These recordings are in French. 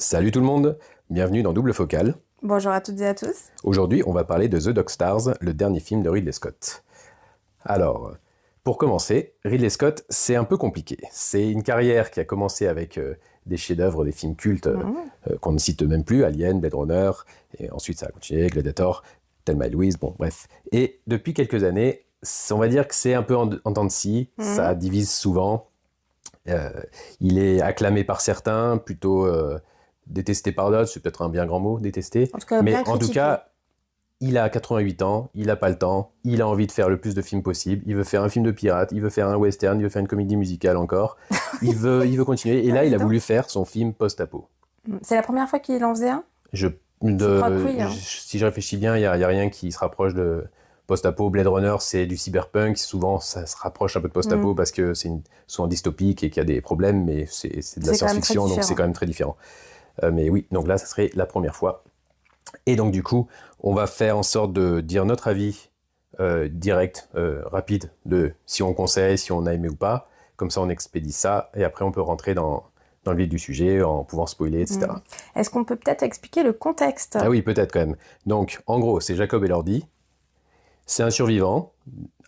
Salut tout le monde, bienvenue dans Double Focale. Bonjour à toutes et à tous. Aujourd'hui, on va parler de The Dog Stars, le dernier film de Ridley Scott. Alors, pour commencer, Ridley Scott, c'est un peu compliqué. C'est une carrière qui a commencé avec des chefs-d'œuvre, des films cultes qu'on ne cite même plus, Alien, Blade Runner, et ensuite ça a continué, Gladiator, Thelma et Louise, bon bref. Et depuis quelques années, on va dire que c'est un peu en dents de scie, ça divise souvent. Il est acclamé par certains, plutôt détesté par d'autres, c'est peut-être un bien grand mot, détesté. En tout cas, Mais bien en tout critiqué. cas, il a 88 ans, il n'a pas le temps, il a envie de faire le plus de films possible, il veut faire un film de pirate, il veut faire un western, il veut faire une comédie musicale encore, il veut continuer. Et là, il a voulu faire son film post-apo. C'est la première fois qu'il en faisait un ? Je crois que oui, hein. Si je réfléchis bien, il y a rien qui se rapproche de post-apo. Blade Runner, c'est du cyberpunk. Souvent, ça se rapproche un peu de post-apo parce que c'est souvent dystopique et qu'il y a des problèmes, mais c'est de la C'est quand même science-fiction, très donc c'est quand même très différent. Mais oui, donc là, ça serait la première fois. Et donc, du coup, on va faire en sorte de dire notre avis direct, rapide, de si on conseille, si on a aimé ou pas. Comme ça, on expédie ça et après, on peut rentrer dans le vif du sujet en pouvant spoiler, etc. Est-ce qu'on peut peut-être expliquer le contexte ? Ah oui, peut-être quand même. Donc, en gros, c'est Jacob Elordi. C'est un survivant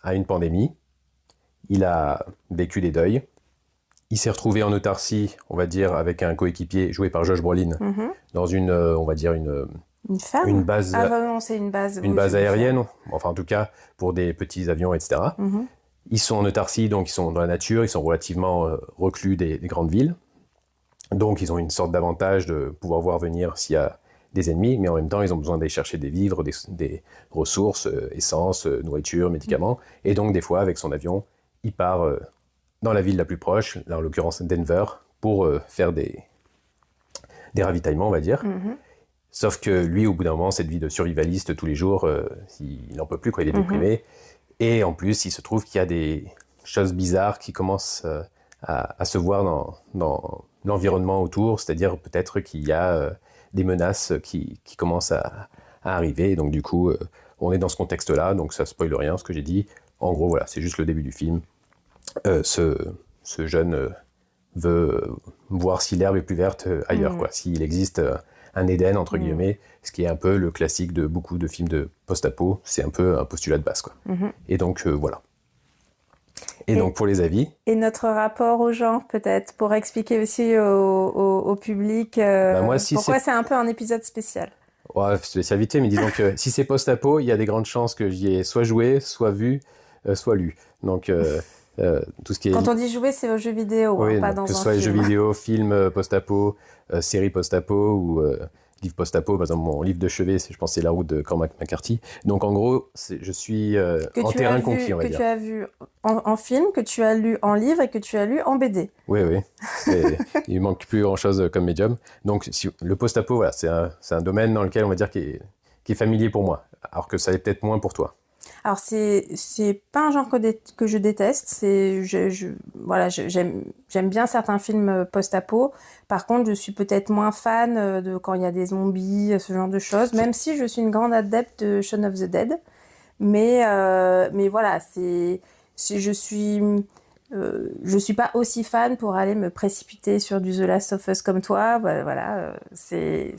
à une pandémie. Il a vécu des deuils. Il s'est retrouvé en autarcie, on va dire, avec un coéquipier joué par Josh Brolin, dans on va dire, Une femme ? une base, Ah non, c'est une base. une oui, base c'est une aérienne, enfin en tout cas pour des petits avions, etc. Ils sont en autarcie, donc ils sont dans la nature, ils sont relativement reclus des grandes villes. Donc ils ont une sorte d'avantage de pouvoir voir venir s'il y a des ennemis, mais en même temps ils ont besoin d'aller chercher des vivres, des ressources, essence, nourriture, médicaments. Et donc des fois avec son avion, il part dans la ville la plus proche, là en l'occurrence Denver, pour faire des ravitaillements, on va dire. Sauf que lui, au bout d'un moment, cette vie de survivaliste tous les jours, il n'en peut plus, quoi, il est déprimé. Et en plus, il se trouve qu'il y a des choses bizarres qui commencent à se voir dans l'environnement autour, c'est-à-dire peut-être qu'il y a des menaces qui commencent à arriver. Et donc du coup, on est dans ce contexte-là, donc ça spoile rien, ce que j'ai dit. En gros, voilà, c'est juste le début du film. Ce jeune veut voir si l'herbe est plus verte ailleurs, quoi. S'il existe un Éden, entre guillemets, ce qui est un peu le classique de beaucoup de films de post-apo, c'est un peu un postulat de base, quoi. Et donc, voilà. Et donc, pour les avis... Et notre rapport aux gens, peut-être, pour expliquer aussi au public pourquoi c'est un peu un épisode spécial. Ouais, c'est vite fait, mais disons que si c'est post-apo, il y a des grandes chances que j'y ai soit joué, soit vu, soit lu. Donc... tout ce qui est... Quand on dit jouer, c'est aux jeux vidéo, oui, pas donc, dans un que ce soit film. les jeux vidéo, films post-apo, séries post-apo ou livres post-apo. Par exemple, mon livre de chevet, je pense que c'est La route de Cormac McCarthy. Donc en gros, je suis en terrain conquis, on va dire. Que tu as vu en film, que tu as lu en livre et que tu as lu en BD. Oui. Il manque plus grand-chose comme médium. Donc le post-apo, voilà, c'est un domaine dans lequel on va dire qui est familier pour moi, alors que ça l'est peut-être moins pour toi. Alors c'est pas un genre que je déteste. Voilà, j'aime bien certains films post-apo. Par contre, je suis peut-être moins fan de quand il y a des zombies, ce genre de choses. Même si je suis une grande adepte de Shaun of the Dead, mais voilà, je suis pas aussi fan pour aller me précipiter sur du The Last of Us comme toi. Voilà, c'est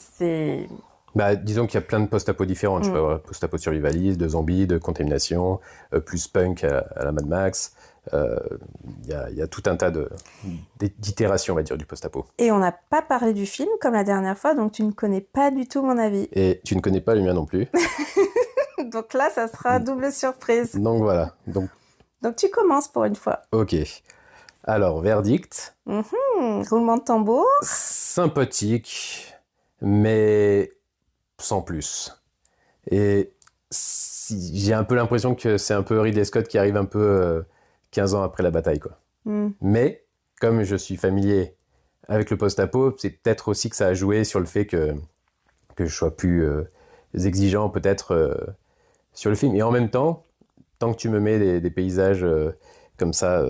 Bah, disons qu'il y a plein de post-apo différents. Tu peux avoir post-apo survivaliste, de zombies, de contamination, plus punk à la Mad Max. Il y a tout un tas d'itérations, on va dire, du post-apo. Et on n'a pas parlé du film comme la dernière fois, donc tu ne connais pas du tout mon avis. Et tu ne connais pas le mien non plus. Donc là, ça sera double surprise. Donc voilà. Donc tu commences pour une fois. Ok. Alors, verdict. Roulement de tambour. Sympathique, mais sans plus. Et j'ai un peu l'impression que c'est un peu Ridley Scott qui arrive un peu 15 ans après la bataille, quoi. Mais, comme je suis familier avec le post-apo, c'est peut-être aussi que ça a joué sur le fait que je sois plus exigeant, peut-être, sur le film. Et en même temps, tant que tu me mets des paysages comme ça,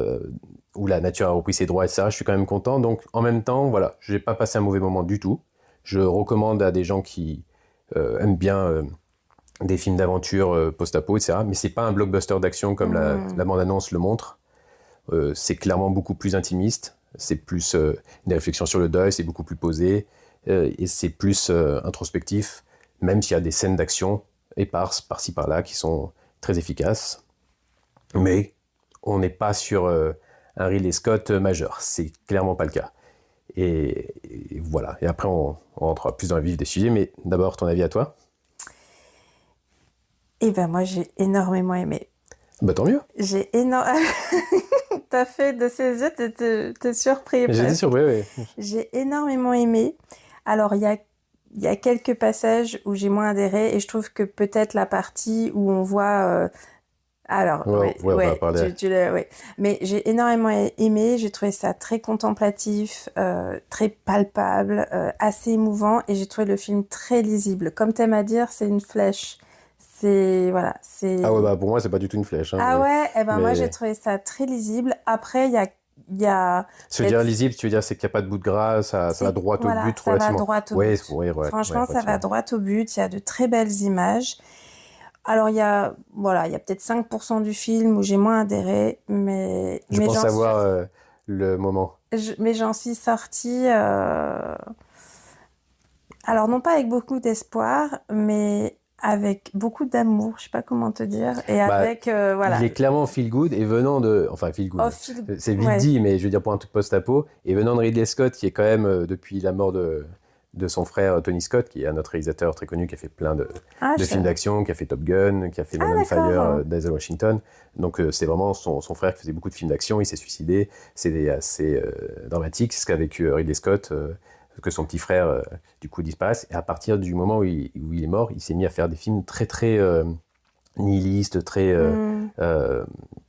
où la nature a repris ses droits, etc., je suis quand même content. Donc, en même temps, voilà, j'ai pas passé un mauvais moment du tout. Je recommande à des gens qui aiment bien des films d'aventure post-apo, etc. Mais c'est pas un blockbuster d'action comme la bande-annonce le montre. C'est clairement beaucoup plus intimiste. C'est plus des réflexions sur le deuil, c'est beaucoup plus posé. et c'est plus introspectif, même s'il y a des scènes d'action éparses par-ci par-là qui sont très efficaces. Mais on n'est pas sur un Ridley Scott majeur, c'est clairement pas le cas. Et voilà, et après on rentrera plus dans le vif des sujets, mais d'abord ton avis à toi. Eh ben moi j'ai énormément aimé. Bah tant mieux. J'ai énormément... T'as fait de ses yeux, t'es surpris. J'ai été surpris, oui. J'ai énormément aimé. Alors il y a quelques passages où j'ai moins adhéré et je trouve que peut-être la partie où on voit... Alors, ouais, on va parler. Ouais. Mais j'ai énormément aimé, j'ai trouvé ça très contemplatif, très palpable, assez émouvant et j'ai trouvé le film très lisible. Comme t'aimes à dire, c'est une flèche. Voilà, c'est... Ah ouais, bah pour moi, c'est pas du tout une flèche. Hein, Ah mais, ouais, eh ben mais... moi j'ai trouvé ça très lisible. Après, il y a... Se dire lisible, tu veux dire c'est qu'il n'y a pas de bout de gras, ça va droit au but ça va droit au but. Ouais, Franchement, ça va droit au but, il y a de très belles images. Alors, il y a peut-être 5% du film où j'ai moins adhéré, mais... Je pense savoir le moment. Mais j'en suis sortie... Alors, non pas avec beaucoup d'espoir, mais avec beaucoup d'amour, je sais pas comment te dire, et avec... voilà. Il est clairement feel good, et venant de... Enfin, feel good, c'est vite dit, mais je veux dire pour un truc post-apo, et venant de Ridley Scott, qui est quand même, depuis la mort de son frère Tony Scott, qui est un autre réalisateur très connu, qui a fait plein de films d'action, qui a fait Top Gun, qui a fait Man on Fire, Denzel Washington. Donc c'est vraiment son frère qui faisait beaucoup de films d'action, il s'est suicidé, c'est assez dramatique, c'est ce qu'a vécu Ridley Scott, que son petit frère du coup disparaisse. Et à partir du moment où il est mort, il s'est mis à faire des films très très nihilistes, très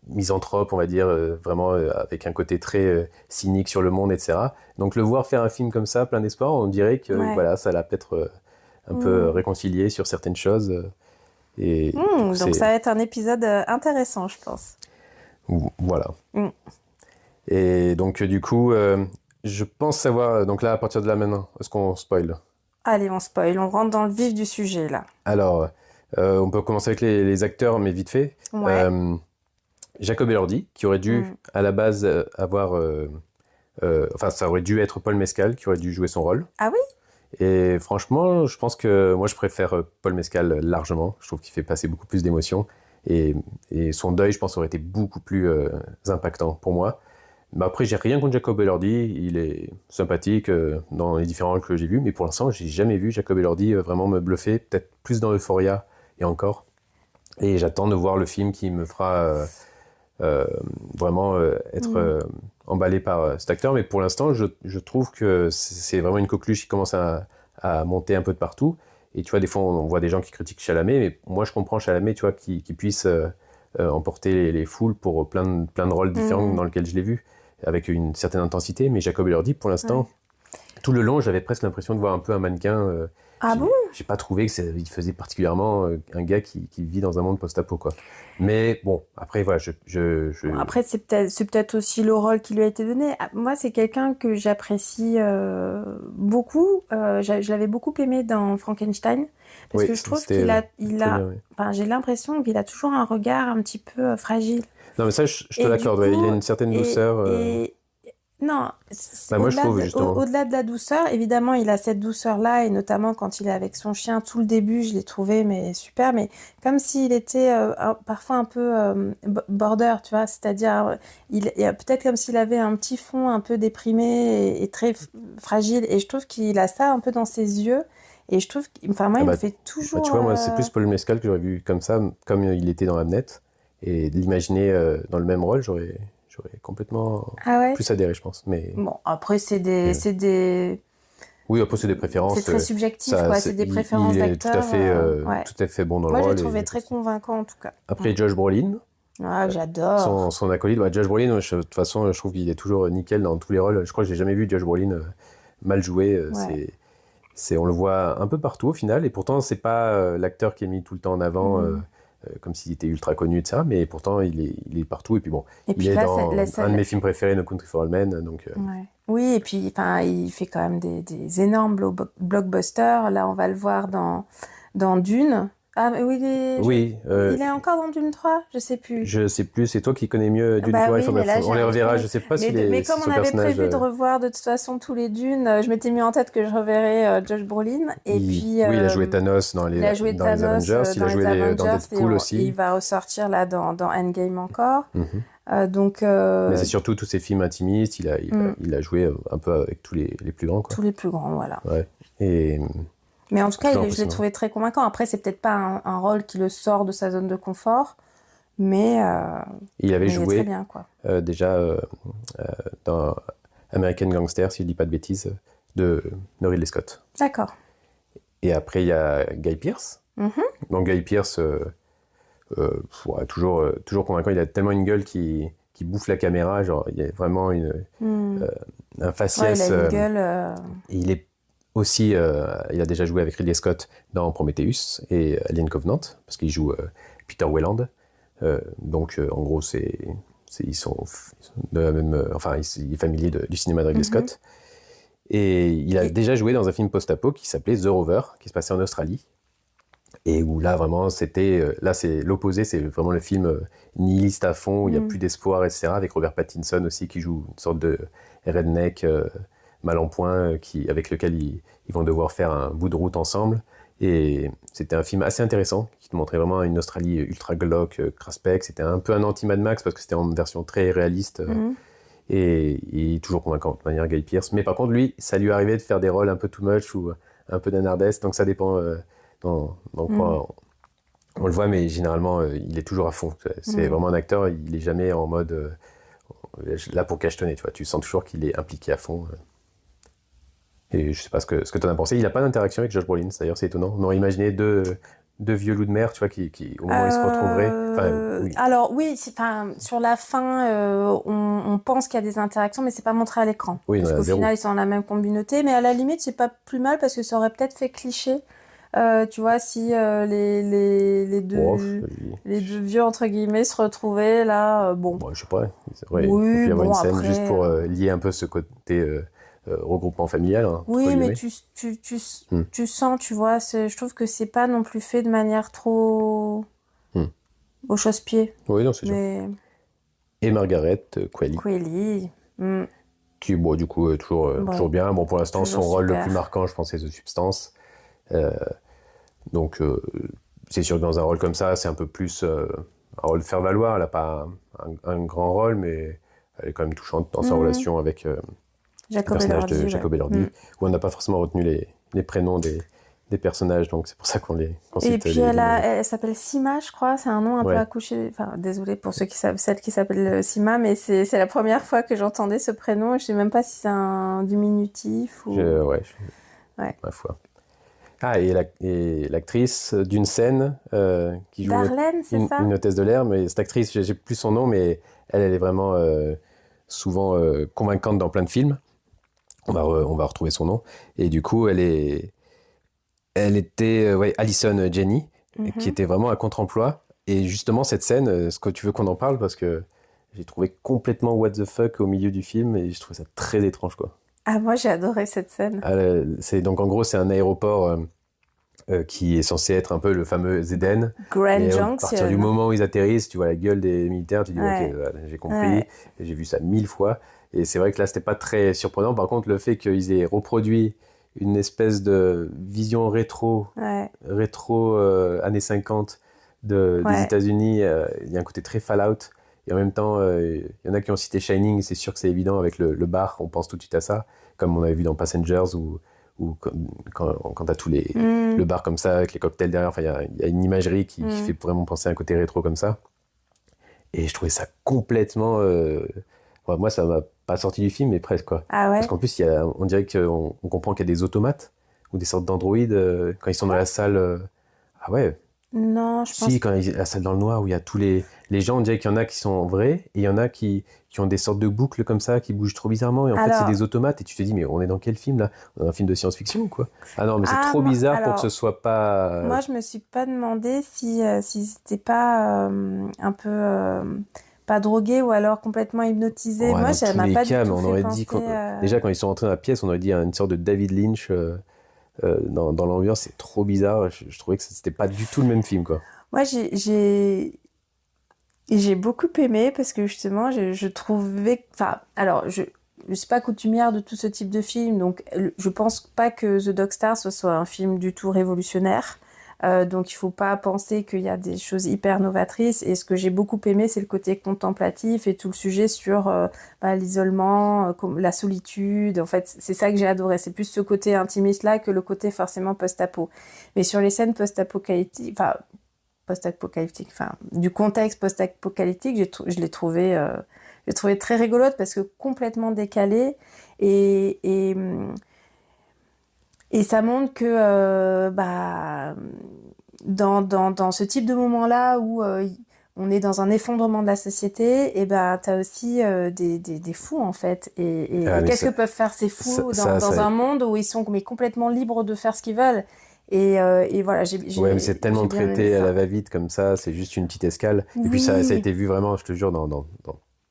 misanthrope, on va dire, vraiment avec un côté très cynique sur le monde, etc. Donc le voir faire un film comme ça, plein d'espoir, on dirait que voilà, ça l'a peut-être un peu réconcilié sur certaines choses. Donc ça va être un épisode intéressant, je pense. Voilà. Et donc du coup, je pense savoir, donc là à partir de là maintenant, est-ce qu'on spoil ? Allez, on spoil, on rentre dans le vif du sujet là. Alors, on peut commencer avec les acteurs, mais vite fait. Ouais. Jacob Elordi, qui aurait dû à la base avoir... enfin, ça aurait dû être Paul Mescal qui aurait dû jouer son rôle. Ah oui ? Et franchement, je pense que moi, je préfère Paul Mescal largement. Je trouve qu'il fait passer beaucoup plus d'émotions. Et son deuil, je pense, aurait été beaucoup plus impactant pour moi. Mais après, j'ai rien contre Jacob Elordi. Il est sympathique dans les différents rôles que j'ai vus. Mais pour l'instant, j'ai jamais vu Jacob Elordi vraiment me bluffer. Peut-être plus dans Euphoria et encore. Et j'attends de voir le film qui me fera vraiment être emballé par cet acteur. Mais pour l'instant, je trouve que c'est vraiment une coqueluche qui commence à monter un peu de partout. Et tu vois, des fois, on voit des gens qui critiquent Chalamet. Mais moi, je comprends Chalamet, tu vois, qui puisse emporter les foules pour plein de rôles différents dans lesquels je l'ai vu, avec une certaine intensité. Mais Jacob Elordi, pour l'instant, tout le long, j'avais presque l'impression de voir un peu un mannequin. Ah bon ? J'ai pas trouvé qu'il faisait particulièrement un gars qui vit dans un monde post-apo, quoi. Mais bon, après, voilà, Après, c'est peut-être aussi le rôle qui lui a été donné. Moi, c'est quelqu'un que j'apprécie beaucoup. Je l'avais beaucoup aimé dans Frankenstein. Parce que je trouve qu'il a enfin, j'ai l'impression qu'il a toujours un regard un petit peu fragile. Non, mais ça, je te l'accorde. Il a une certaine douceur. Non, moi je trouve justement. Au-delà de la douceur, évidemment, il a cette douceur-là, et notamment quand il est avec son chien, tout le début, je l'ai trouvé mais super, mais comme s'il était parfois un peu border, tu vois, c'est-à-dire peut-être comme s'il avait un petit fond un peu déprimé et très fragile, et je trouve qu'il a ça un peu dans ses yeux, et je trouve moi, il me fait toujours... tu vois, moi, c'est plus Paul Mescal que j'aurais vu comme ça, comme il était dans Hamnet, et de l'imaginer dans le même rôle, j'aurais complètement plus adhéré, je pense. Mais... Bon, après, c'est des... Oui, après, c'est des préférences. C'est très subjectif, quoi. C'est des préférences d'acteurs. Tout à fait bon dans le rôle. Moi, je l'ai trouvé très convaincant, en tout cas. Après, Josh Brolin. Ah, j'adore. Son acolyte. Josh Brolin, de toute façon, je trouve qu'il est toujours nickel dans tous les rôles. Je crois que j'ai jamais vu Josh Brolin mal jouer. On le voit un peu partout, au final. Et pourtant, c'est pas l'acteur qui est mis tout le temps en avant... comme s'il était ultra connu, etc. Mais pourtant, il est partout. Et puis bon, il est dans un de mes films préférés, No Country for Old Men. Donc, oui, et puis il fait quand même des énormes blockbusters. Là, on va le voir dans Dune. Ah, mais oui, Oui, il est encore dans Dune 3? Je sais plus. je sais plus, c'est toi qui connais mieux Dune 3, Oui, mais là, on j'ai les un reverra, trou. je sais pas Mais si comme on son avait personnage... prévu de revoir de toute façon tous les Dunes, je m'étais mis en tête que je reverrais Josh Brolin. Et puis, oui, il a joué Thanos il a joué dans les Thanos Avengers, il dans a les joué dans Avengers Deadpool et il aussi. va ressortir là dans Endgame encore. Mhm. Donc, Mais c'est surtout tous ces films intimistes, il a joué un peu avec tous les plus grands, quoi. tous les plus grands, voilà. Ouais. Et Mais en tout cas, toujours je l'ai impressionnant. trouvé très convaincant. Après, c'est peut-être pas un rôle qui le sort de sa zone de confort, mais Il avait il est très joué bien, quoi. déjà dans American Gangster, si je dis pas de bêtises, de Ridley Scott. D'accord. Et après, il y a Guy Pearce. Mhm. Donc Guy Pearce, ouais, toujours convaincant. Il a tellement une gueule qui bouffe la caméra. Genre, il y a vraiment un faciès. Ouais, il a une gueule. Il est aussi, il a déjà joué avec Ridley Scott dans Prometheus et Alien Covenant, parce qu'il joue Peter Welland. Donc, en gros, ils sont de la même, enfin, il est familier du cinéma de Ridley Scott. Et il a déjà joué dans un film post-apo qui s'appelait The Rover, qui se passait en Australie. Et où là, vraiment, là, c'est l'opposé, c'est vraiment le film nihiliste à fond, où il n'y a plus d'espoir, etc. Avec Robert Pattinson aussi, qui joue une sorte de redneck mal en point, avec lequel ils vont devoir faire un bout de route ensemble. Et c'était un film assez intéressant, qui te montrait vraiment une Australie ultra glauque, craspec. C'était un peu un anti-Mad Max, parce que c'était en version très réaliste. Et toujours convaincant de manière Guy Pearce. Mais par contre, lui, ça lui arrivait de faire des rôles un peu too much ou un peu nanardesque, donc ça dépend dans quoi on le voit, mais généralement, il est toujours à fond. C'est vraiment un acteur, il est jamais en mode là pour cachetonner, tu vois. Tu sens toujours qu'il est impliqué à fond. Et je sais pas ce que tu en as pensé. Il n'a pas d'interaction avec Josh Brolin, d'ailleurs, c'est étonnant. On aurait imaginé deux vieux loups de mer, tu vois, qui au moment où ils se retrouveraient. Enfin, oui. Alors oui, sur la fin, on pense qu'il y a des interactions, mais c'est pas montré à l'écran. Oui, parce qu'au final, ils sont dans la même communauté. Mais à la limite, c'est pas plus mal parce que ça aurait peut-être fait cliché. Tu vois, si les deux vieux, entre guillemets, se retrouvaient là, bon. Bon, je sais pas. Oui, il peut y avoir une scène après, juste pour lier un peu ce côté regroupement familial. Hein, oui, mais tu sens, tu vois, je trouve que c'est pas non plus fait de manière trop au chausse-pied. Oui, non, c'est sûr. Et Margaret Qualley. Qui, bon, du coup, toujours bien. Bon, pour l'instant, son rôle le plus marquant, je pense, c'est The Substance. Donc, c'est sûr que dans un rôle comme ça, c'est un peu plus un rôle de faire valoir. Elle n'a pas un grand rôle, mais elle est quand même touchante dans sa relation avec le personnage de Jacob Elordi, où on n'a pas forcément retenu les prénoms des personnages, donc c'est pour ça qu'on les cite. Et puis elle s'appelle Sima, je crois, c'est un nom un peu accouché. Enfin, désolée pour ceux celles qui s'appellent Sima, mais c'est la première fois que j'entendais ce prénom. Je sais même pas si c'est un diminutif ou. Ma foi. Ah, et l'actrice d'une scène qui joue Darlene, c'est ça une hôtesse de l'air, mais cette actrice, j'ai plus son nom, mais elle est vraiment souvent convaincante dans plein de films. On va retrouver son nom. Et du coup, elle était Allison Janney, qui était vraiment à contre-emploi. Et justement, cette scène, est-ce que tu veux qu'on en parle? Parce que j'ai trouvé complètement what the fuck au milieu du film, et je trouvais ça très étrange, quoi. Ah, moi, j'ai adoré cette scène. Donc, en gros, c'est un aéroport qui est censé être un peu le fameux Eden. Grand et Junction. À partir du moment où ils atterrissent, tu vois la gueule des militaires, tu dis ok, voilà, j'ai compris, et j'ai vu ça 1000 fois. Et c'est vrai que là, c'était pas très surprenant. Par contre, le fait qu'ils aient reproduit une espèce de vision rétro années 50 des États-Unis, il y a un côté très Fallout. Et en même temps, il y en a qui ont cité Shining, c'est sûr que c'est évident avec le bar, on pense tout de suite à ça, comme on avait vu dans Passengers ou quand t'as tous le bar comme ça, avec les cocktails derrière, enfin, il y a une imagerie qui fait vraiment penser à un côté rétro comme ça. Et je trouvais ça complètement... moi, ça m'a pas sorti du film, mais presque, quoi. Ah ouais. Parce qu'en plus, on dirait qu'on comprend qu'il y a des automates ou des sortes d'androïdes quand ils sont dans la salle. Ah ouais. Non, je pense. Si, quand la salle dans le noir où il y a tous les gens, on dirait qu'il y en a qui sont vrais et il y en a qui ont des sortes de boucles comme ça qui bougent trop bizarrement et en fait c'est des automates et tu te dis mais on est dans quel film là? On est dans un film de science-fiction ou quoi? Ah non, mais c'est trop bizarre pour que ce soit pas... Moi je me suis pas demandé si c'était pas un peu pas drogué ou alors complètement hypnotisé. Moi ça m'a pas du tout fait penser... Déjà quand ils sont rentrés dans la pièce, on aurait dit une sorte de David Lynch dans l'ambiance, c'est trop bizarre. Je trouvais que c'était pas du tout le même film, quoi. Moi, j'ai beaucoup aimé parce que justement, je trouvais... Enfin, alors, je suis pas coutumière de tout ce type de film, donc je pense pas que The Dog Star soit un film du tout révolutionnaire. Donc il faut pas penser qu'il y a des choses hyper novatrices. Et ce que j'ai beaucoup aimé, c'est le côté contemplatif et tout le sujet sur l'isolement, la solitude. En fait, c'est ça que j'ai adoré. C'est plus ce côté intimiste-là que le côté forcément post-apo. Mais sur les scènes post-apocalyptique, enfin, du contexte post-apocalyptique, j'ai trouvé très rigolote parce que complètement décalée et ça montre que dans ce type de moment-là où on est dans un effondrement de la société, et t'as aussi des fous en fait. Et qu'est-ce que peuvent faire ces fous dans un monde où ils sont mais complètement libres de faire ce qu'ils veulent? Et voilà, Ouais, mais c'est tellement traité à la va-vite comme ça, c'est juste une petite escale. Et puis ça a été vu vraiment, je te jure, dans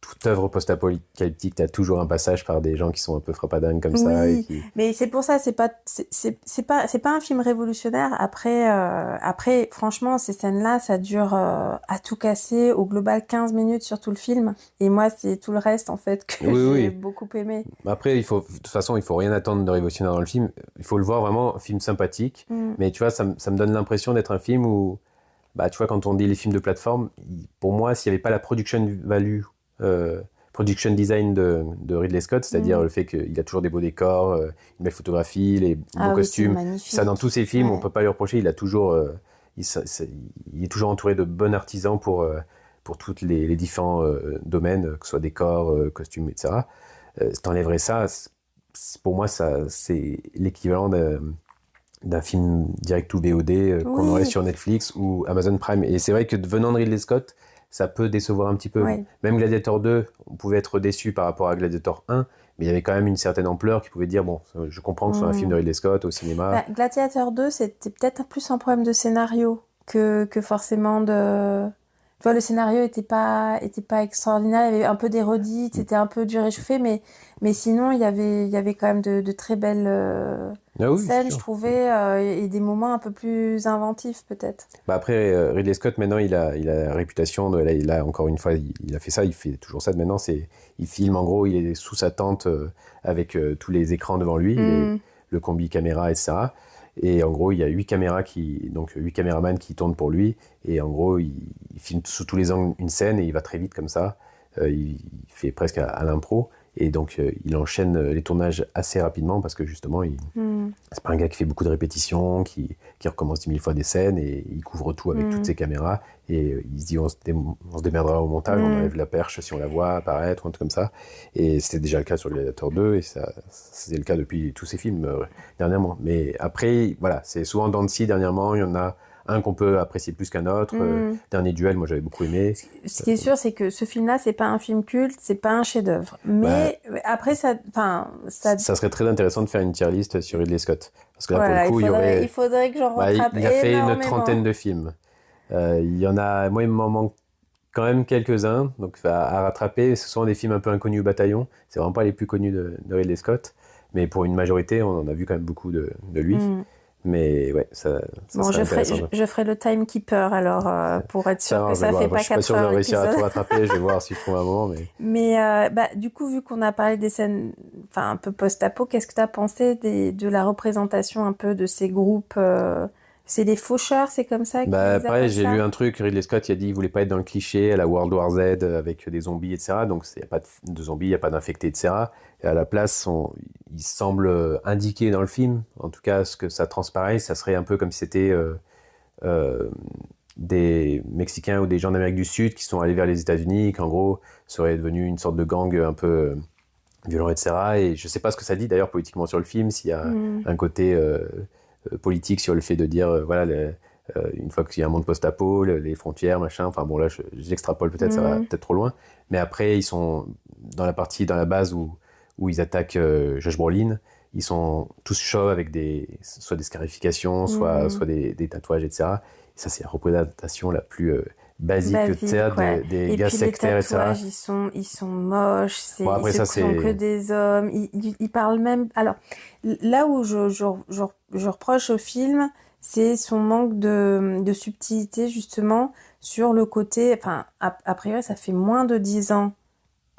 toute œuvre post-apocalyptique, t'as toujours un passage par des gens qui sont un peu frappadingues comme ça. Et qui... mais c'est pour ça, c'est pas un film révolutionnaire. Après, franchement, ces scènes-là, ça dure à tout casser, au global 15 minutes sur tout le film. Et moi, c'est tout le reste, en fait, que j'ai beaucoup aimé. Après, de toute façon, il faut rien attendre de révolutionnaire dans le film. Il faut le voir vraiment, un film sympathique. Mais tu vois, ça me donne l'impression d'être un film où, tu vois, quand on dit les films de plateforme, pour moi, s'il n'y avait pas la production value, production design de Ridley Scott, c'est-à-dire le fait qu'il a toujours des beaux décors, une belle photographie, les beaux costumes. Ça, dans tous ses films, on peut pas lui reprocher. Il a toujours, il est toujours entouré de bons artisans pour tous les différents domaines, que ce soit décors, costumes, etc. Si t'enlèverais ça, pour moi, c'est l'équivalent d'un film direct ou VOD qu'on aurait sur Netflix ou Amazon Prime. Et c'est vrai que venant de Ridley Scott, ça peut décevoir un petit peu. Oui. Même Gladiator 2, on pouvait être déçu par rapport à Gladiator 1, mais il y avait quand même une certaine ampleur qui pouvait dire, bon, je comprends que ce soit un film de Ridley Scott au cinéma. Gladiator 2, c'était peut-être plus un problème de scénario que forcément de... Tu vois, le scénario était pas extraordinaire, il y avait un peu des redites, c'était un peu dur réchauffé, mais sinon, il y avait quand même de très belles scènes, je trouvais, et des moments un peu plus inventifs, peut-être. Après, Ridley Scott, maintenant, il a la réputation, il a encore une fois, il a fait ça, il fait toujours ça, maintenant, il filme, en gros, il est sous sa tente avec tous les écrans devant lui, le combi caméra, etc. Et en gros, il y a 8 caméramans qui tournent pour lui. Et en gros, il filme sous tous les angles une scène et il va très vite comme ça. Il fait presque à l'impro. Et donc, il enchaîne les tournages assez rapidement parce que justement, c'est pas un gars qui fait beaucoup de répétitions, qui recommence 10 000 fois des scènes et il couvre tout avec toutes ses caméras. Et il se dit, on se démerdera au montage, on enlève la perche si on la voit apparaître ou un truc comme ça. Et c'était déjà le cas sur Gladiator 2 et c'était le cas depuis tous ces films dernièrement. Mais après, voilà, c'est souvent dans le scie dernièrement, il y en a un qu'on peut apprécier plus qu'un autre. Dernier Duel, moi j'avais beaucoup aimé. Ce qui est sûr, c'est que ce film-là, c'est pas un film culte, c'est pas un chef-d'œuvre. Mais après, ça serait très intéressant de faire une tier list sur Ridley Scott. Parce que là, pour le coup, il faudrait que j'en rattrape il a fait une trentaine de films. Il y en a, moi, il m'en manque quand même quelques-uns, donc à rattraper. Ce sont des films un peu inconnus au bataillon. C'est vraiment pas les plus connus de Ridley Scott. Mais pour une majorité, on en a vu quand même beaucoup de lui. Mais ouais, ça bon, je ferai le timekeeper alors pour être sûr que ça fait pas 4 heures. Je suis pas sûr de réussir à tout rattraper, je vais voir s'il faut un moment. Mais du coup, vu qu'on a parlé des scènes un peu post-apo, qu'est-ce que tu as pensé de la représentation un peu de ces groupes c'est des faucheurs, c'est comme ça qu'ils pareil, j'ai lu un truc, Ridley Scott, il a dit qu'il voulait pas être dans le cliché à la World War Z avec des zombies, etc. Donc il n'y a pas de zombies, il n'y a pas d'infectés, etc. Et à la place, il semble indiquer dans le film, en tout cas ce que ça transparaît, ça serait un peu comme si c'était des Mexicains ou des gens d'Amérique du Sud qui sont allés vers les États-Unis, qu'en gros serait devenu une sorte de gang un peu violent, etc. Et je sais pas ce que ça dit d'ailleurs politiquement sur le film, s'il y a un côté politique sur le fait de dire une fois qu'il y a un monde post-apo, les frontières, machin, enfin bon là j'extrapole peut-être, ça va peut-être trop loin, mais après ils sont dans la base où ils attaquent Josh Brolin, ils sont tous chauves avec soit des scarifications, soit des tatouages, etc. Et ça c'est la représentation la plus basique, tu sais, ouais. des Et gars puis les sectaires, etc. tatouages, ils sont moches, Bon, après, ça, ils font que c'est... des hommes, ils parlent même... Alors, là où je reproche au film, c'est son manque de subtilité, justement, sur le côté... Enfin, a priori, ça fait moins de 10 ans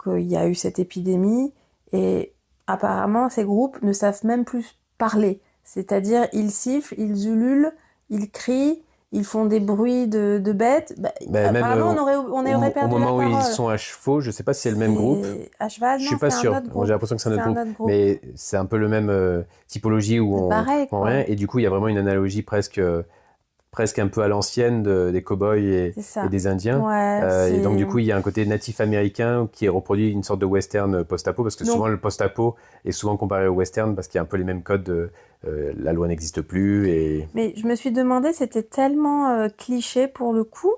qu'il y a eu cette épidémie, et apparemment, ces groupes ne savent même plus parler. C'est-à-dire, ils sifflent, ils ululent, ils crient, ils font des bruits de bêtes. Bah, Ben, même apparemment, on aurait au perdu la moment où ils parole. sont à chevaux, je sais pas si c'est le même groupe. C'est à cheval, Je suis non, pas c'est un sûr. autre Bon, j'ai groupe. l'impression que c'est un C'est autre un groupe, autre groupe. mais c'est un peu le même typologie où C'est on pareil, comprend quoi. rien. Et du coup, il y a vraiment une analogie presque un peu à l'ancienne des cow-boys C'est et ça. des Indiens. Ouais, Et donc, c'est... du coup, il y a un côté natif américain qui reproduit une sorte de western post-apo, parce que souvent, Donc, le post-apo est souvent comparé au western, parce qu'il y a un peu les mêmes codes de la loi n'existe plus. Et... mais je me suis demandé, c'était tellement cliché pour le coup,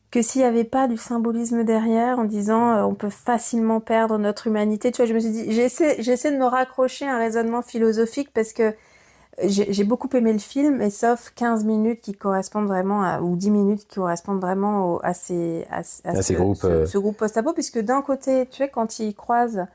que s'il n'y avait pas du symbolisme derrière, en disant on peut facilement perdre notre humanité. Tu vois, je me suis dit, j'essaie de me raccrocher à un raisonnement philosophique parce que j'ai beaucoup aimé le film, et sauf 15 minutes qui correspondent vraiment ou 10 minutes qui correspondent vraiment à Ces groupes, ce groupe post-apo, puisque d'un côté, tu sais, quand ils croisent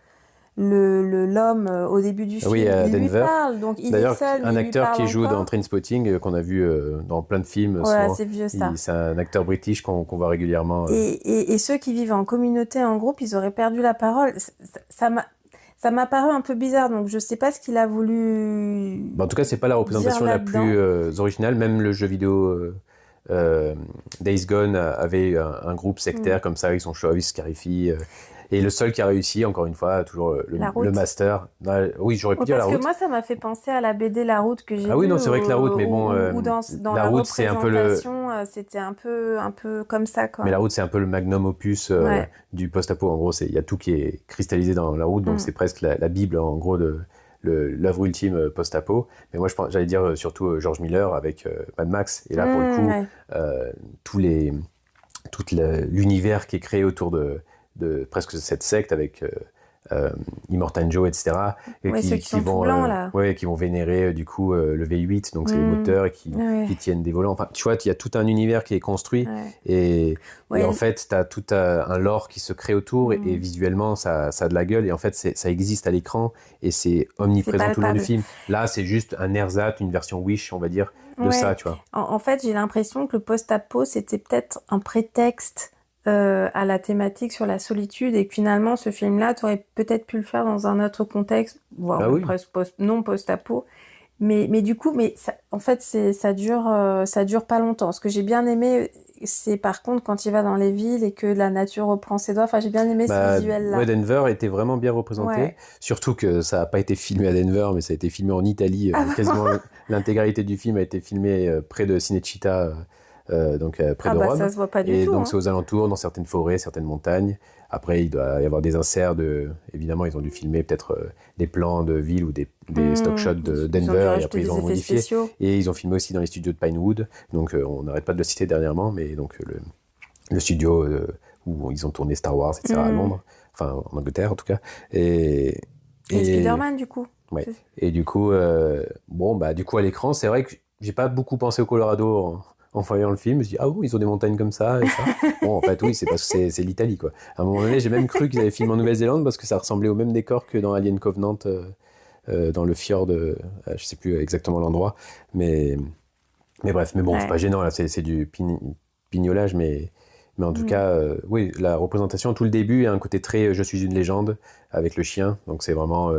l'homme au début du oui, film, à il lui Denver. parle, donc il est D'ailleurs, seul, mais un il lui acteur parle qui joue dans encore. Trainspotting, qu'on a vu dans plein de films, Voilà, souvent, c'est vieux ça. c'est un acteur british qu'on voit régulièrement. Et ceux qui vivent en communauté, en groupe, ils auraient perdu la parole. Ça m'a paru un peu bizarre, donc je sais pas ce qu'il a voulu En tout cas, c'est pas la dire représentation la là-dedans. plus originale. Même le jeu vidéo Days Gone avait un groupe Hmm. sectaire comme ça, avec son choice, Scarify. Et le seul qui a réussi, encore une fois, toujours La le route. master. Oui, j'aurais pu Ouais, dire la parce que route. moi, ça m'a fait penser à la BD La Route que j'ai Ah oui, non, lue, c'est vrai que la route, mais bon, où dans la la route, c'est un peu le, représentation, c'était un peu comme ça, mais quoi. la route, c'est un peu le magnum opus Ouais. du post-apo. En gros, il y a tout qui est cristallisé dans la route, donc Hmm. c'est presque la Bible, en gros, de l'œuvre ultime post-apo. Mais moi, j'allais dire surtout George Miller avec Mad Max. Et là, pour le coup, Ouais. euh, tous les, tout l'univers qui est créé autour de presque cette secte avec Immortan Joe, etc. Et Ouais, ceux qui qui sont tout vont, blancs, là. ouais, qui vont vénérer du coup le V8, donc c'est les Hmm. moteurs et Ouais. qui tiennent des volants. Enfin, tu vois, il y a tout un univers qui est construit Ouais. et en Ouais. fait, tu as tout un lore qui se crée autour et Hmm. visuellement, ça a de la gueule et en fait, ça existe à l'écran et c'est C'est omniprésent tout le long du palpable. film. Là, c'est juste un ersatz, une version Wish, on va dire, de ça, Ouais. tu vois. En fait, j'ai l'impression que le post-apo, c'était peut-être un prétexte à la thématique sur la solitude, et que finalement, ce film-là, tu aurais peut-être pu le faire dans un autre contexte, voire Ah même oui. presque non post-apo. Mais du coup, en fait, ça dure pas longtemps. Ce que j'ai bien aimé, c'est par contre quand il va dans les villes et que la nature reprend ses droits. Enfin, j'ai bien aimé ce Bah, ouais, visuel-là. Denver était vraiment bien représenté, Ouais. surtout que ça n'a pas été filmé à Denver, mais ça a été filmé en Italie. Ah, Quasiment l'intégralité du film a été filmé près de Cinecittà, donc près ah de bah ça Rome. se voit pas du Et tout, donc hein. c'est aux alentours, dans certaines forêts, certaines montagnes. Après, il doit y avoir des inserts de... Évidemment, ils ont dû filmer peut-être des plans de ville ou des stock shots de Ils ont dû Denver, et rajouter après ils des ont effets modifié. spéciaux. Et ils ont filmé aussi dans les studios de Pinewood, donc on n'arrête pas de le citer dernièrement, mais donc le studio où ils ont tourné Star Wars, etc. à Hmm. Londres, enfin en Angleterre en tout cas. Et, Et et, Spider-Man, du coup. ouais. Et du coup, bon, bah, du coup à l'écran, c'est vrai que j'ai pas beaucoup pensé au Colorado en voyant le film. Je me suis dit, ah oui, ils ont des montagnes comme ça et ça. Bon, en fait, oui, c'est parce que c'est l'Italie, quoi. À un moment donné, j'ai même cru qu'ils avaient filmé en Nouvelle-Zélande parce que ça ressemblait au même décor que dans Alien Covenant, dans le fjord, je sais plus exactement l'endroit, mais, mais bref, mais bon, c'est Ouais. pas gênant, là, c'est du pignolage, mais en tout Hmm. cas, oui, la représentation, tout le début, il y a un côté très je suis une légende avec le chien, donc c'est vraiment,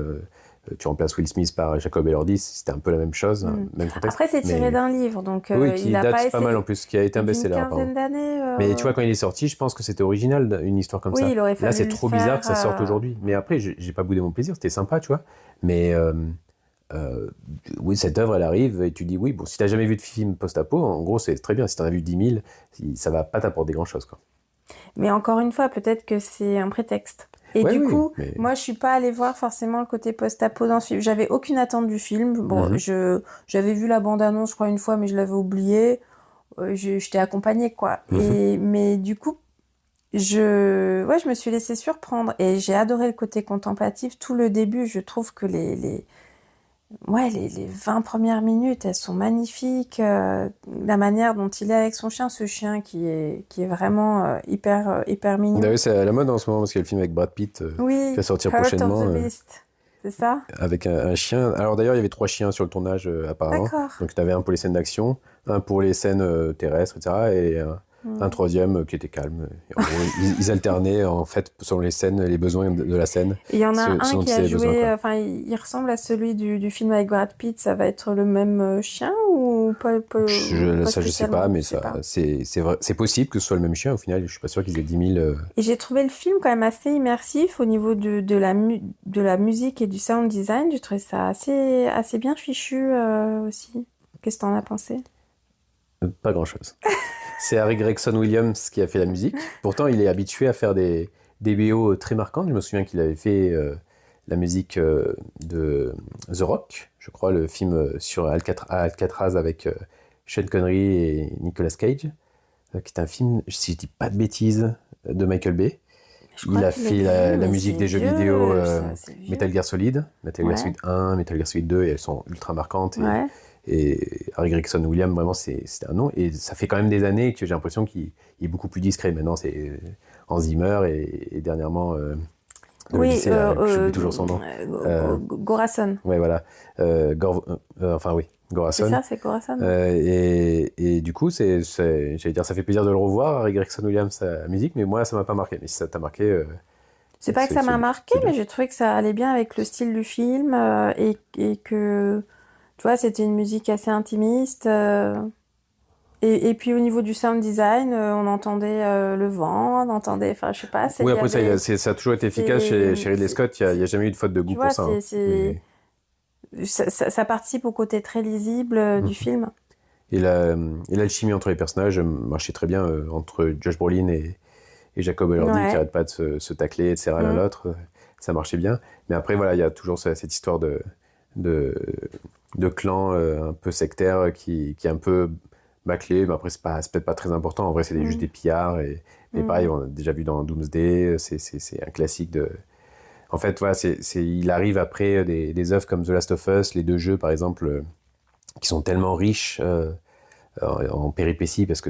tu remplaces Will Smith par Jacob Elordi, c'était un peu la même chose, Hmm. même contexte, Après, c'est tiré mais d'un livre, donc oui, il qui a pas date pas mal en essayé plus, qui a été un d'une best-seller, apparemment. quinzaine d'années. Mais tu vois, quand il est sorti, je pense que c'était original, une histoire comme Oui, ça. il aurait Là, fallu c'est le trop bizarre faire. que ça sorte aujourd'hui. Mais après, j'ai pas boudé mon plaisir, c'était sympa, tu vois. Mais euh, oui, cette œuvre, elle arrive et tu dis oui, bon, si t'as jamais vu de film post-apo, en gros, c'est très bien. Si t'en as vu 10 000, ça va pas t'apporter grand-chose, quoi. Mais encore une fois, peut-être que c'est un prétexte. Et Ouais, du oui, coup, mais... moi, je suis pas allée voir forcément le côté post-apo dans ce film. J'avais aucune attente du film. Bon, Mhm. j'avais vu la bande-annonce, je crois, une fois, mais je l'avais oublié. Je t'ai accompagnée, quoi. Mhm. Mais du coup, ouais, je me suis laissée surprendre et j'ai adoré le côté contemplatif. Tout le début, je trouve que Ouais, les 20 premières minutes, elles sont magnifiques. La manière dont il est avec son chien, ce chien qui est vraiment hyper mignon. D'ailleurs, c'est à la mode en ce moment parce qu'il y a le film avec Brad Pitt qui Oui, va sortir Heart of prochainement the Beast, c'est ça? avec un chien. Alors d'ailleurs, il y avait 3 chiens sur le tournage apparemment. D'accord. Donc tu avais un pour les scènes d'action, un pour les scènes terrestres, etc. Et un troisième qui était calme. Et en gros, ils alternaient en fait selon les scènes, les besoins de la scène, Et il y en a ce un dont qui ils a avaient besoin, joué, quoi. enfin, il ressemble à celui du film avec Brad Pitt. Ça va être le même chien ou pas Ça, je sais pas, spécialement? mais Je sais ça, pas. c'est possible que ce soit le même chien. Au final, je suis pas sûr qu'ils aient 10 000. Et j'ai trouvé le film quand même assez immersif au niveau de la musique et du sound design. J'ai trouvé ça assez bien fichu aussi. Qu'est-ce que t'en as pensé? Pas grand-chose. C'est Harry Gregson Williams qui a fait la musique. Pourtant, il est habitué à faire des BO très marquantes. Je me souviens qu'il avait fait la musique de The Rock, je crois, le film sur Alcatraz avec Sean Connery et Nicolas Cage, qui est un film, si je dis pas de bêtises, de Michael Bay. Je Il crois a que je l'ai fait vu, la mais musique c'est des jeux vidéo vieux, ça, c'est vieux. Metal Gear Solid, Metal Gear Ouais, Solid 1, Metal Gear Solid 2, et elles sont ultra marquantes. ouais. Et Harry Gregson Williams, vraiment, c'est un nom. Et ça fait quand même des années que j'ai l'impression qu'il est beaucoup plus discret. Maintenant, c'est Hans Zimmer et dernièrement, le Oui, lycée, là, j'oublie toujours son nom. Gorason. Ouais, voilà. Enfin, oui, C'est Gorason. ça, c'est Gorason. Et du coup, j'allais dire, ça fait plaisir de le revoir, Harry Gregson Williams, sa musique, mais moi, ça m'a pas marqué. Mais si ça t'a marqué, C'est pas que ça m'a marqué, c'est bien. mais j'ai trouvé que ça allait bien avec le style du film et que, tu vois, c'était une musique assez intimiste. Et puis au niveau du sound design, on entendait le vent, on entendait, enfin, je sais pas, Oui, il y après, avait, ça a toujours été efficace c'est, chez Ridley Scott. Il y a jamais eu de faute de goût tu pour vois, ça, hein. Mais... ça participe au côté très lisible du film. Et l'alchimie entre les personnages marchait très bien entre Josh Brolin et Jacob Elordi qui Ouais. n'arrêtent pas de se tacler, de serrer l'un Mm. l'autre. Ça marchait bien. Mais après, voilà, il y a toujours cette histoire de, de clan un peu sectaire qui est un peu bâclé. Mais après, c'est peut-être pas très important. En vrai, c'est juste Mm. des pillards. Mais pareil, Mm. on a déjà vu dans Doomsday, c'est un classique de... En fait, voilà, il arrive après des œuvres comme The Last of Us, les 2 jeux, par exemple, qui sont tellement riches en péripéties, parce que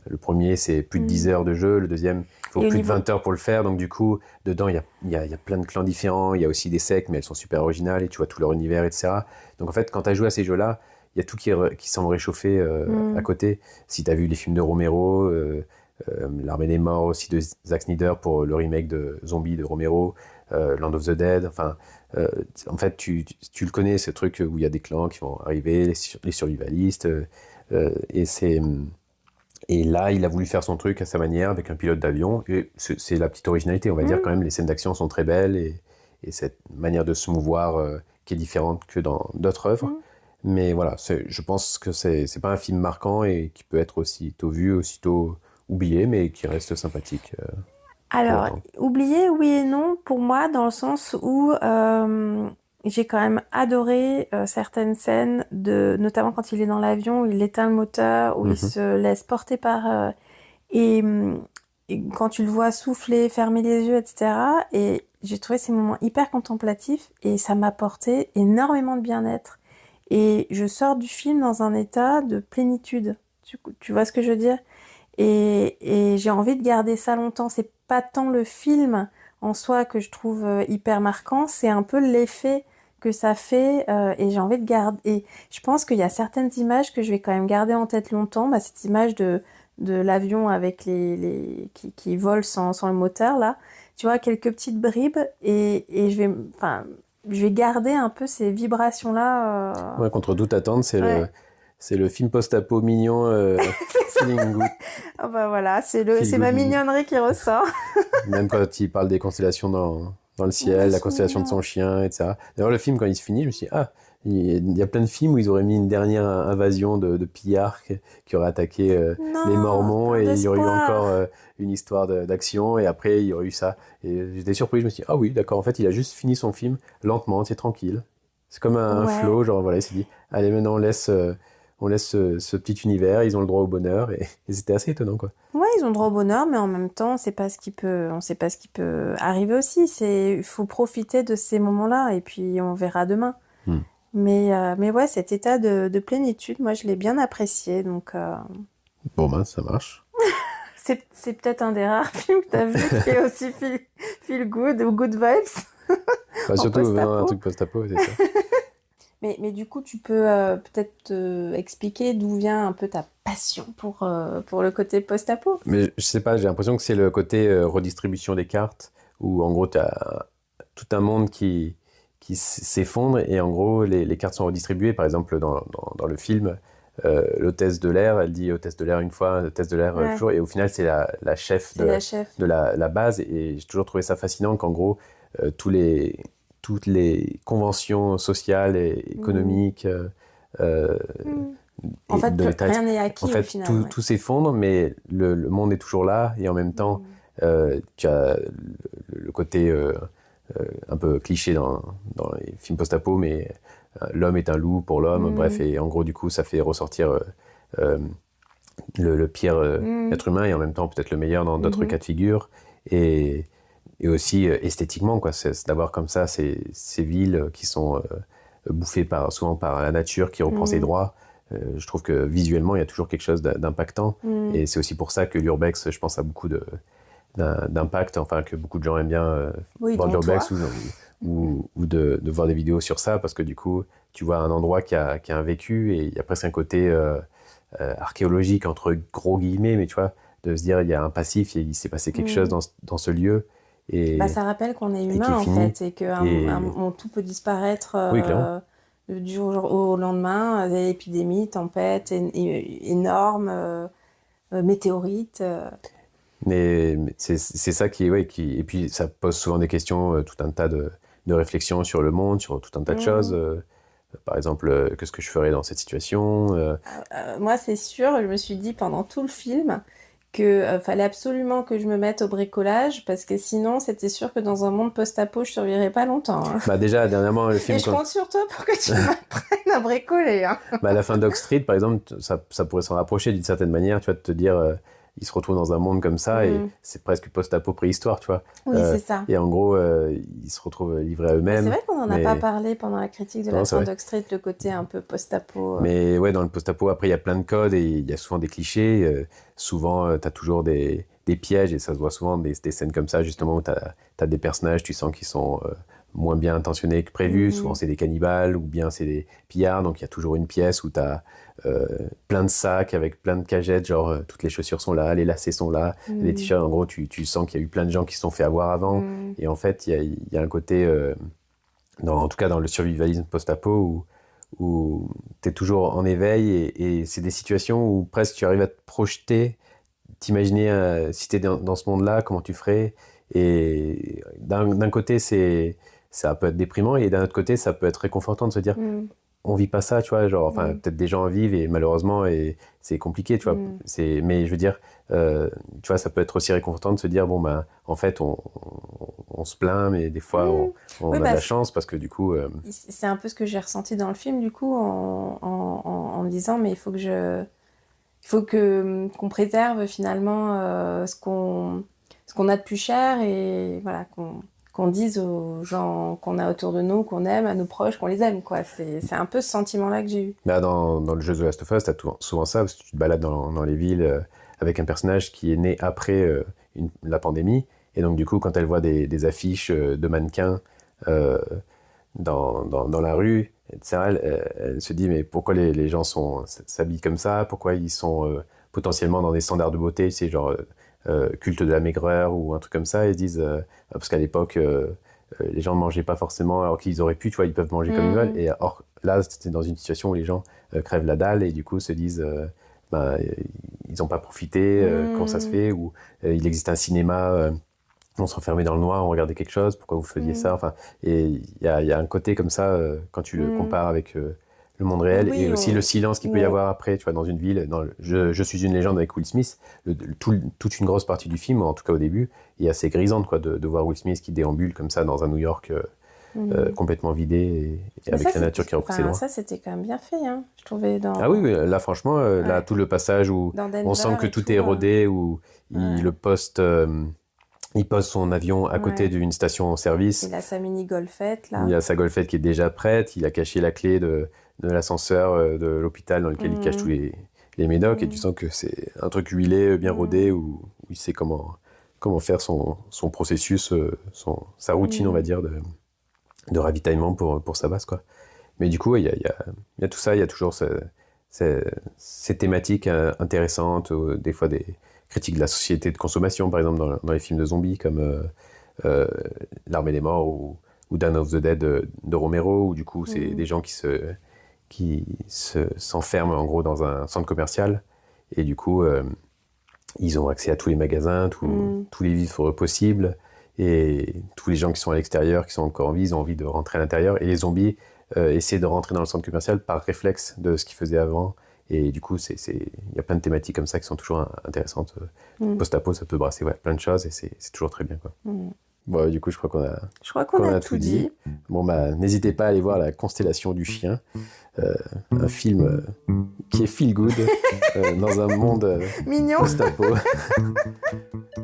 le premier, c'est plus de 10 Mm. heures de jeu, le deuxième, il faut Et au plus de niveau, 20 heures pour le faire, donc du coup, dedans, il y a plein de clans différents, il y a aussi des sectes, mais elles sont super originales, et tu vois tout leur univers, etc. Donc en fait, quand tu as joué à ces jeux-là, il y a tout qui semble réchauffer à Mm. côté. Si tu as vu les films de Romero, L'Armée des Morts aussi de Zack Snyder pour le remake de Zombie de Romero, Land of the Dead, enfin... en fait, tu le connais, ce truc où il y a des clans qui vont arriver, les survivalistes, et et là, il a voulu faire son truc à sa manière, avec un pilote d'avion, et c'est la petite originalité, on va dire Mm. quand même, les scènes d'action sont très belles, et cette manière de se mouvoir qui est différente que dans d'autres œuvres. Mm. Mais voilà, je pense que c'est pas un film marquant, et qui peut être aussitôt vu, aussitôt oublié, mais qui reste sympathique pour Alors, autant. oublier, oui et non, pour moi, dans le sens où j'ai quand même adoré certaines scènes, notamment quand il est dans l'avion, où il éteint le moteur, où il Mhm. se laisse porter et, hum, et quand tu le vois souffler, fermer les yeux, etc. Et j'ai trouvé ces moments hyper contemplatifs et ça m'a apporté énormément de bien-être. Et je sors du film dans un état de plénitude. Tu vois ce que je veux dire? Et j'ai envie de garder ça longtemps. C'est pas tant le film en soi que je trouve hyper marquant, c'est un peu l'effet que ça fait et j'ai envie de garder. Et je pense qu'il y a certaines images que je vais quand même garder en tête longtemps. Bah, cette image de l'avion avec qui vole sans le moteur là. Tu vois, quelques petites bribes et enfin, je vais garder un peu ces vibrations là. Ouais, contre toute attente, Ouais. c'est le film post-apo mignon, feeling good, Ah bah voilà, feel c'est good ma movie. mignonnerie qui ressort. Même quand il parle des constellations dans le Oh, ils ciel, la sont constellation de son mignons. chien, etc. D'ailleurs, le film, quand il se finit, je me suis dit, ah, il y a plein de films où ils auraient mis une dernière invasion de pillards qui auraient attaqué les Non, Mormons, plein et il y aurait eu d'espoir. encore une histoire d'action, et après, il y aurait eu ça. Et j'étais surpris, je me suis dit, ah oui, d'accord, en fait, il a juste fini son film lentement, c'est tranquille. C'est comme un Ouais. flow, genre voilà, il s'est dit, allez, maintenant, on laisse ce petit univers, ils ont le droit au bonheur, et c'était assez étonnant, quoi. Ouais, ils ont droit au bonheur, mais en même temps, on sait pas ce qui peut arriver aussi. Il faut profiter de ces moments-là, et puis on verra demain. Hmm. Mais ouais, cet état de plénitude, moi, je l'ai bien apprécié. Donc, Bon, ben, ça marche. c'est peut-être un des rares films que tu as vu qui est aussi feel good ou good vibes Bah, en surtout venant un post-apo. truc post-apo, c'est ça. Mais du coup, tu peux peut-être expliquer d'où vient un peu ta passion pour le côté post-apo. Mais je sais pas, j'ai l'impression que c'est le côté redistribution des cartes, où en gros, tu as tout un monde qui s'effondre, et en gros, les cartes sont redistribuées. Par exemple, dans le film, l'hôtesse de l'air, elle dit hôtesse de l'air une fois, hôtesse de l'air Ouais, toujours, et au final, c'est la chef c'est la chef. de la base, et j'ai toujours trouvé ça fascinant qu'en gros, euh, tous les, toutes les conventions sociales et Mm. économiques euh, Mm. En et fait, de l'État, rien n'est en acquis au fait, final, ouais. tout s'effondre, mais le monde est toujours là, et en même temps, Mm. tu as le côté un peu cliché dans les films post-apo, mais l'homme est un loup pour l'homme, bref, Mm. et en gros, du coup, ça fait ressortir euh, le pire Mm. être humain, et en même temps, peut-être le meilleur dans d'autres Mhm. cas de figure, et, et aussi esthétiquement, quoi, c'est d'avoir comme ça ces villes qui sont bouffées souvent par la nature qui reprend ses Mm. droits. Je trouve que visuellement, il y a toujours quelque chose d'impactant, Mm. et c'est aussi pour ça que l'urbex, je pense, a beaucoup d'impact, enfin que beaucoup de gens aiment bien Oui, voir de dont toi. l'urbex ou de voir des vidéos sur ça, parce que du coup, tu vois un endroit qui a un vécu, et il y a presque un côté archéologique, entre gros guillemets, mais tu vois, de se dire il y a un passif, il s'est passé quelque chose Mm. dans ce lieu, Bah, et, ça rappelle qu'on est et qui humain est en fini. fait et que Et tout peut disparaître oui, clairement. du jour au lendemain, des épidémies, tempêtes énormes, météorites. Mais c'est ça qui, ouais, et puis ça pose souvent des questions, tout un tas de réflexions sur le monde, sur tout un tas de choses. Mm. Par exemple, qu'est-ce que je ferais dans cette situation Moi, c'est sûr, je me suis dit pendant tout le film que fallait absolument que je me mette au bricolage parce que sinon, c'était sûr que dans un monde post-apo, je survivrais pas longtemps, hein. Bah déjà, dernièrement, le Et film, je compte sur toi pour que tu m'apprennes à bricoler, hein. bah, à la fin d'Oak Street, par exemple, ça pourrait s'en rapprocher d'une certaine manière, tu vois, de te dire, il se retrouve dans un monde comme ça, et Mm. c'est presque post-apo préhistoire, tu vois. Oui, Euh, c'est ça. et en gros, ils se retrouvent livrés à Mais c'est eux-mêmes, vrai qu'on n'en a pas mais parlé pendant la critique de non, la c'est fin vrai. d'Oak Street, le côté un peu post-apo. Mais ouais, dans le post-apo, après, il y a plein de codes, et il y a souvent des clichés. Souvent, tu as toujours des pièges, et ça se voit souvent des scènes comme ça, justement, où tu as des personnages, tu sens qu'ils sont moins bien intentionnés que prévu. Souvent, Mhm. c'est des cannibales, ou bien c'est des pillards. Donc, il y a toujours une pièce où tu as plein de sacs avec plein de cagettes, genre toutes les chaussures sont là, les lacets sont là, les Mhm. t-shirts. En gros, tu sens qu'il y a eu plein de gens qui se sont fait avoir avant. Mhm. Et en fait, il y a un côté, en tout cas dans le survivalisme post-apo, où tu es toujours en éveil, et c'est des situations où presque tu arrives à te projeter, t'imaginer si tu es dans ce monde-là, comment tu ferais. Et d'un côté, ça peut être déprimant, et d'un autre côté, ça peut être réconfortant de se dire Mhm. on vit pas ça, tu vois, genre, enfin, Mhm. peut-être des gens en vivent, et malheureusement, et c'est compliqué, tu vois. Mhm. Mais je veux dire, tu vois, ça peut être aussi réconfortant de se dire, bon, ben, en fait, on se plaint, mais des fois, Mhm. Oui, on a de bah, la chance, parce que du coup, c'est un peu ce que j'ai ressenti dans le film, du coup, en me disant, mais il faut que qu'on préserve finalement ce qu'on a de plus cher et voilà, qu'on dise aux gens qu'on a autour de nous, qu'on aime, à nos proches, qu'on les aime, quoi. C'est un peu ce sentiment-là que j'ai eu. là, dans le jeu The Last of Us, t'as souvent ça, parce que tu te balades dans les villes avec un personnage qui est né après la pandémie, et donc du coup, quand elle voit des affiches de mannequins euh, dans la rue, etc., elle se dit, mais pourquoi les gens s'habillent comme ça? Pourquoi ils sont potentiellement dans des standards de beauté, c'est genre culte de la maigreur ou un truc comme ça? Ils se disent, parce qu'à l'époque, les gens ne mangeaient pas forcément, alors qu'ils auraient pu, tu vois, ils peuvent manger comme ils veulent. Mhm. Et or, là, c'était dans une situation où les gens crèvent la dalle, et du coup se disent, ben, ils n'ont pas profité, comment ça se Mhm. fait, ou il existe un cinéma, on s'enfermait dans le noir, on regardait quelque chose, pourquoi vous faisiez Mhm. ça, enfin, et il y a un côté comme ça, quand tu le Mhm. compares avec le monde réel, et Oui, aussi le silence qu'il peut y on- avoir après, tu vois, dans une ville, je suis une légende avec Will Smith, toute une grosse partie du film, en tout cas au début, est assez grisante, quoi, de voir Will Smith qui déambule comme ça dans un New York Mhm. complètement vidé, et Mais avec la nature qui repousse ses enfin, droits. ça, c'était quand même bien fait, hein, je trouvais, Ah oui, oui, là franchement, là ouais, tout le passage où dans on sent Denver que et tout est tout. rodé, où Ouais. le poste il pose son avion à côté d'une station-service. Il a sa mini-golfette, là. Il a sa golfette qui est déjà prête. Il a caché la clé de l'ascenseur de l'hôpital dans lequel il cache tous les médocs. Et tu sens que c'est un truc huilé, bien rodé, où il sait comment faire son processus, sa routine, on va dire, de ravitaillement pour sa base, quoi. Mais du coup, il y a tout ça. Il y a toujours ces thématiques intéressantes, des fois des critiques de la société de consommation, par exemple dans les films de zombies comme L'Armée des Morts ou Dawn of the Dead de Romero, où du coup c'est des gens qui s'enferment en gros dans un centre commercial et du coup ils ont accès à tous les magasins, tous les vivres possibles, et tous les gens qui sont à l'extérieur, qui sont encore en vie, ils ont envie de rentrer à l'intérieur, et les zombies essaient de rentrer dans le centre commercial par réflexe de ce qu'ils faisaient avant. Et du coup, il y a plein de thématiques comme ça qui sont toujours intéressantes. Post-apo, ça peut brasser plein de choses et c'est toujours très bien, quoi. Bon, du coup, je crois qu'on a tout dit. Bon, n'hésitez pas à aller voir La Constellation du Chien, un film qui est feel good dans un monde mignon post-apo.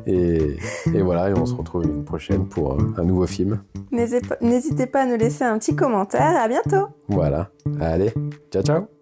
et voilà, et on se retrouve une prochaine pour un nouveau film. N'hésitez pas à nous laisser un petit commentaire. À bientôt. Voilà. Allez, ciao, ciao.